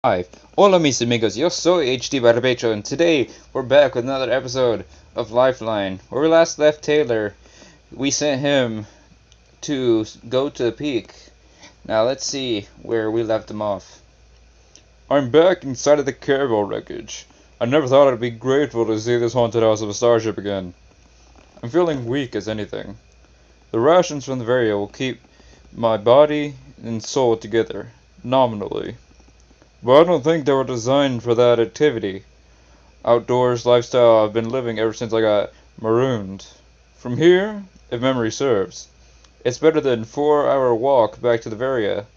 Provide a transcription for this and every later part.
Hi, hola mis amigos, yo soy HD Barbecho, and today we're back with another episode of Lifeline. Where we last left Taylor, we sent him to go to the peak. Now let's see where we left him off. I'm back inside of the caravel wreckage. I never thought I'd be grateful to see this haunted house of a starship again. I'm feeling weak as anything. The rations from the Varia will keep my body and soul together, nominally. But I don't think they were designed for that activity. Outdoors lifestyle I've been living ever since I got marooned. From here, if memory serves, it's better than 4-hour walk back to the Varia.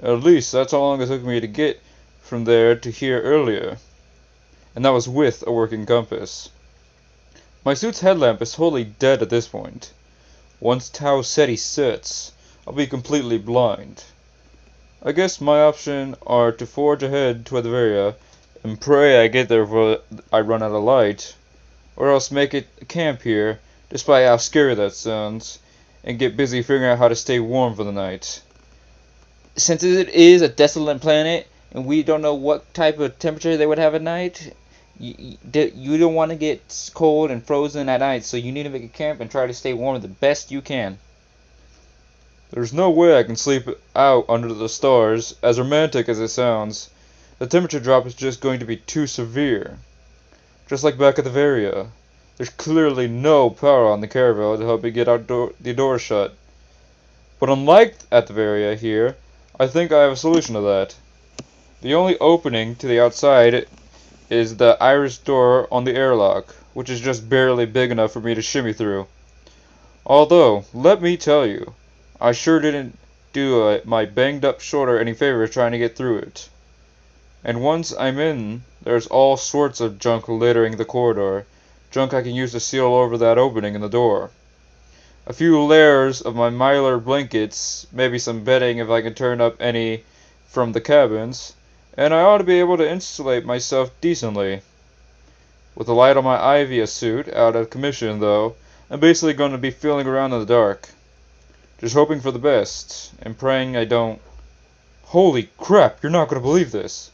At least that's how long it took me to get from there to here earlier. And that was with a working compass. My suit's headlamp is wholly dead at this point. Once Tau Ceti sets, I'll be completely blind. I guess my options are to forge ahead to the area and pray I get there before I run out of light, or else make it a camp here, despite how scary that sounds, and get busy figuring out how to stay warm for the night. Since it is a desolate planet, and we don't know what type of temperature they would have at night, you don't want to get cold and frozen at night, so you need to make a camp and try to stay warm the best you can. There's no way I can sleep out under the stars, as romantic as it sounds. The temperature drop is just going to be too severe. Just like back at the Varia, there's clearly no power on the caravel to help me get the door shut. But unlike at the Varia here, I think I have a solution to that. The only opening to the outside is the iris door on the airlock, which is just barely big enough for me to shimmy through. Although, let me tell you, I sure didn't do my banged up shoulder any favors trying to get through it. And once I'm in, there's all sorts of junk littering the corridor, junk I can use to seal over that opening in the door. A few layers of my mylar blankets, maybe some bedding if I can turn up any from the cabins, and I ought to be able to insulate myself decently. With the light on my Ivia suit out of commission though, I'm basically going to be feeling around in the dark. Just hoping for the best, and praying I don't... Holy crap, you're not going to believe this.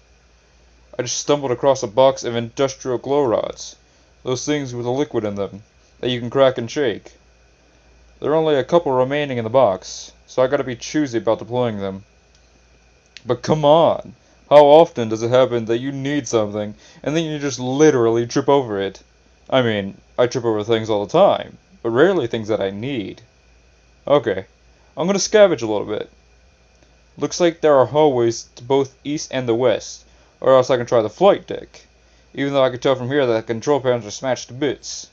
I just stumbled across a box of industrial glow rods. Those things with a liquid in them, that you can crack and shake. There are only a couple remaining in the box, so I gotta be choosy about deploying them. But come on! How often does it happen that you need something, and then you just literally trip over it? I mean, I trip over things all the time, but rarely things that I need. Okay. I'm going to scavenge a little bit. Looks like there are hallways to both east and the west, or else I can try the flight deck, even though I can tell from here that the control panels are smashed to bits.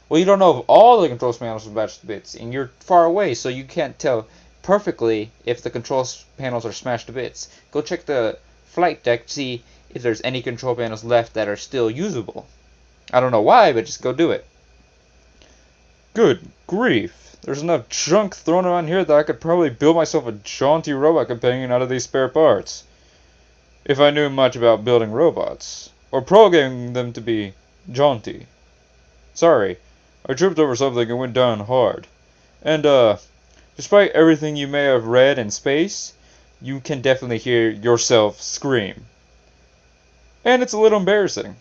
Well, you don't know if all the control panels are smashed to bits, and you're far away, so you can't tell perfectly if the control panels are smashed to bits. Go check the flight deck to see if there's any control panels left that are still usable. I don't know why, but just go do it. Good grief! There's enough junk thrown around here that I could probably build myself a jaunty robot companion out of these spare parts. If I knew much about building robots. Or programming them to be jaunty. Sorry, I tripped over something and went down hard. And, despite everything you may have read in space, you can definitely hear yourself scream. And it's a little embarrassing.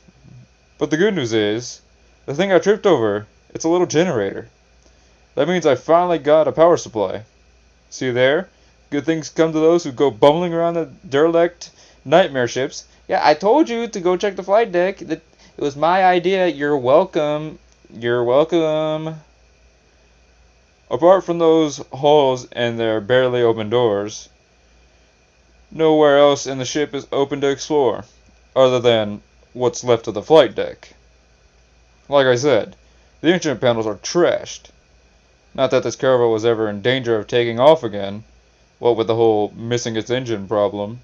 But the good news is, the thing I tripped over, it's a little generator. That means I finally got a power supply. See there? Good things come to those who go bumbling around the derelict nightmare ships. Yeah, I told you to go check the flight deck. It was my idea. You're welcome. You're welcome. Apart from those holes and their barely open doors, nowhere else in the ship is open to explore, other than what's left of the flight deck. Like I said, the instrument panels are trashed. Not that this caravel was ever in danger of taking off again, what with the whole missing its engine problem.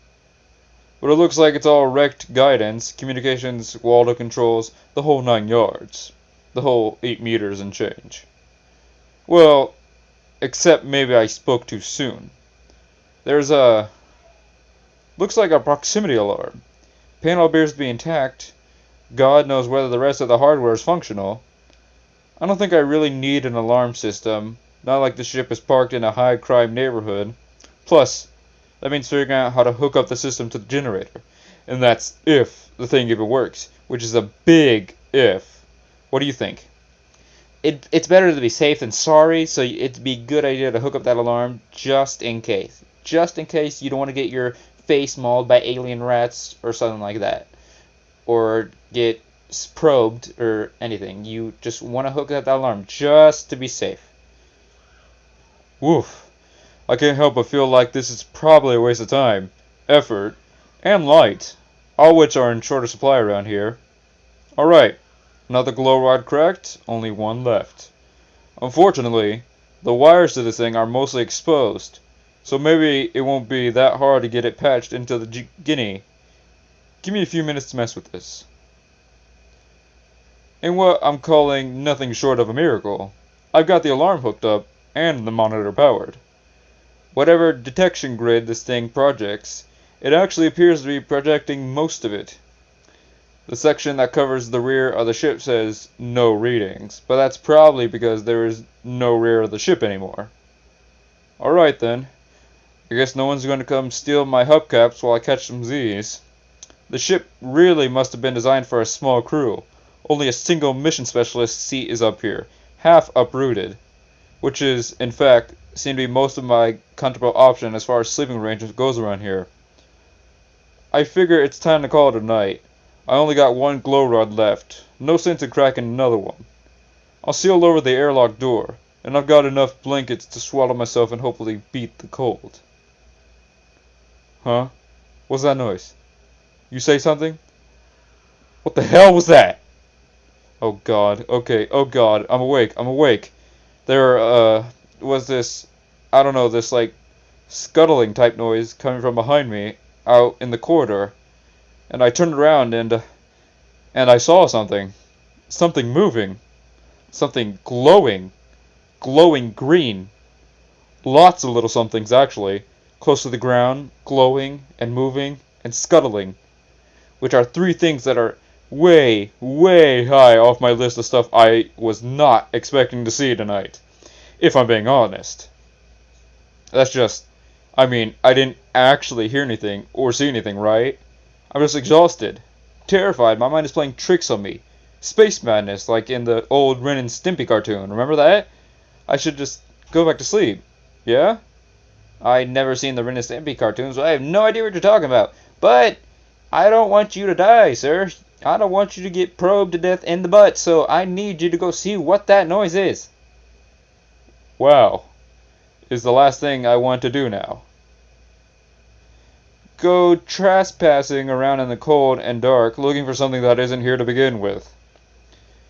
But it looks like it's all wrecked guidance, communications, Waldo controls, the whole 9 yards. The whole 8 meters and change. Well, except maybe I spoke too soon. There's a... looks like a proximity alarm. Panel appears to be intact. God knows whether the rest of the hardware is functional. I don't think I really need an alarm system, not like the ship is parked in a high-crime neighborhood. Plus, That means figuring out how to hook up the system to the generator. And that's if the thing even works, which is a big if. What do you think? It's better to be safe than sorry, so it'd be a good idea to hook up that alarm just in case. Just in case you don't want to get your face mauled by alien rats or something like that. Or get probed or anything. You just want to hook up that alarm just to be safe. Woof. I can't help but feel like this is probably a waste of time, effort, and light, all which are in shorter supply around here. Alright, another glow rod cracked, only one left. Unfortunately, the wires to this thing are mostly exposed, so maybe it won't be that hard to get it patched into the guinea. Give me a few minutes to mess with this. In what I'm calling nothing short of a miracle, I've got the alarm hooked up and the monitor powered. Whatever detection grid this thing projects, it actually appears to be projecting most of it. The section that covers the rear of the ship says no readings, but that's probably because there is no rear of the ship anymore. Alright then, I guess no one's going to come steal my hubcaps while I catch some Z's. The ship really must have been designed for a small crew. Only a single mission specialist seat is up here, half uprooted, which is, in fact, seem to be most of my comfortable option as far as sleeping arrangements goes around here. I figure it's time to call it a night. I only got one glow rod left. No sense in cracking another one. I'll seal over the airlock door, and I've got enough blankets to swaddle myself and hopefully beat the cold. Huh? What's that noise? You say something? What the hell was that? Oh god, okay, oh god, I'm awake. There, was this, I don't know, this like scuttling type noise coming from behind me out in the corridor. And I turned around and I saw something. Something moving. Something glowing. Glowing green. Lots of little somethings actually. Close to the ground, glowing and moving and scuttling. Which are three things that are way, way high off my list of stuff I was not expecting to see tonight. If I'm being honest. That's just, I mean, I didn't actually hear anything or see anything, right? I'm just exhausted. Terrified, my mind is playing tricks on me. Space madness, like in the old Ren and Stimpy cartoon, remember that? I should just go back to sleep. Yeah? I'd never seen the Ren and Stimpy cartoons, so I have no idea what you're talking about. But I don't want you to die, sir. I don't want you to get probed to death in the butt, so I need you to go see what that noise is. Wow. Is the last thing I want to do now. Go trespassing around in the cold and dark, looking for something that isn't here to begin with.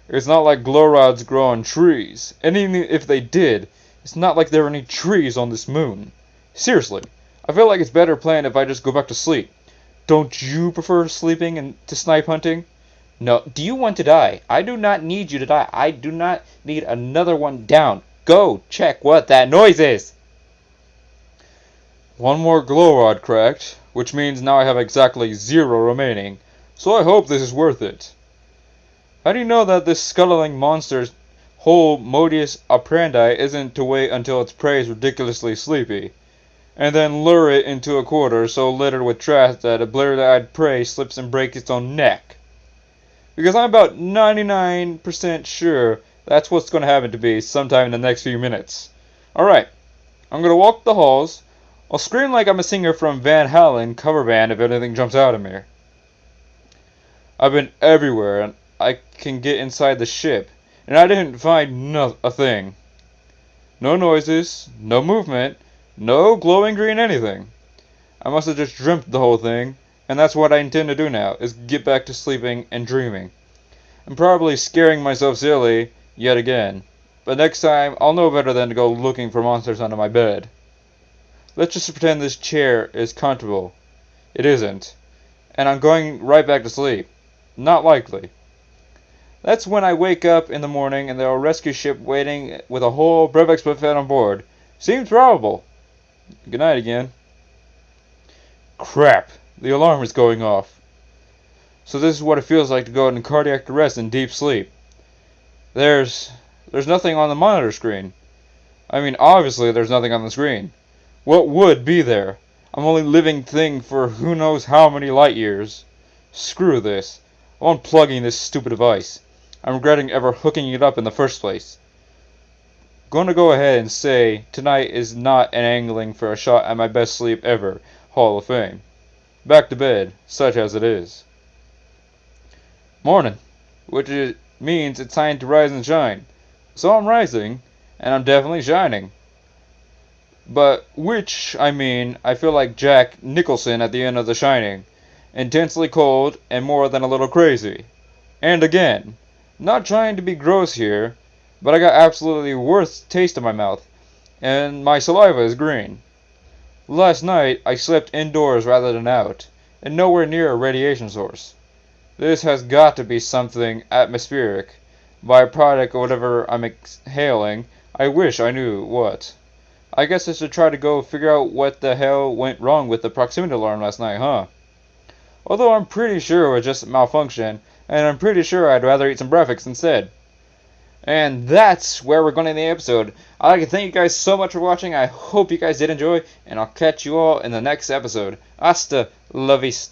It's not like glow rods grow on trees, and even if they did, it's not like there are any trees on this moon. Seriously, I feel like it's better planned if I just go back to sleep. Don't you prefer sleeping and to snipe hunting? No. Do you want to die? I do not need you to die. I do not need another one down. Go check what that noise is. One more glow rod cracked, which means now I have exactly 0 remaining. So I hope this is worth it. How do you know that this scuttling monster's whole modus operandi isn't to wait until its prey is ridiculously sleepy, and then lure it into a corridor so littered with trash that a bleary-eyed prey slips and breaks its own neck? Because I'm about 99% sure that's what's going to happen to me sometime in the next few minutes. Alright, I'm going to walk the halls. I'll scream like I'm a singer from Van Halen cover band if anything jumps out at me. I've been everywhere and I can get inside the ship, and I didn't find a thing. No noises, no movement, no glowing green anything. I must have just dreamt the whole thing, and that's what I intend to do now, is get back to sleeping and dreaming. I'm probably scaring myself silly yet again, but next time I'll know better than to go looking for monsters under my bed. Let's just pretend this chair is comfortable. It isn't. And I'm going right back to sleep. Not likely. That's when I wake up in the morning and there are a rescue ship waiting with a whole breakfast buffet on board. Seems probable. Good night again. Crap. The alarm is going off. So this is what it feels like to go into cardiac arrest and deep sleep. There's nothing on the monitor screen. I mean, obviously there's nothing on the screen. What would be there? I'm only living thing for who knows how many light years. Screw this. I'm unplugging this stupid device. I'm regretting ever hooking it up in the first place. Gonna go ahead and say tonight is not an angling for a shot at my best sleep ever Hall of Fame. Back to bed, such as it is. Morning, which means it's time to rise and shine. So I'm rising, and I'm definitely shining. But I feel like Jack Nicholson at the end of The Shining. Intensely cold and more than a little crazy. And again, not trying to be gross here, but I got absolutely worst taste in my mouth, and my saliva is green. Last night I slept indoors rather than out, and nowhere near a radiation source. This has got to be something atmospheric, byproduct of whatever I'm exhaling. I wish I knew what. I guess I should try to go figure out what the hell went wrong with the proximity alarm last night, huh? Although I'm pretty sure it was just a malfunction, and I'm pretty sure I'd rather eat some breakfast instead. And that's where we're going to end the episode. I'd like to thank you guys so much for watching. I hope you guys did enjoy, and I'll catch you all in the next episode. Hasta la vista.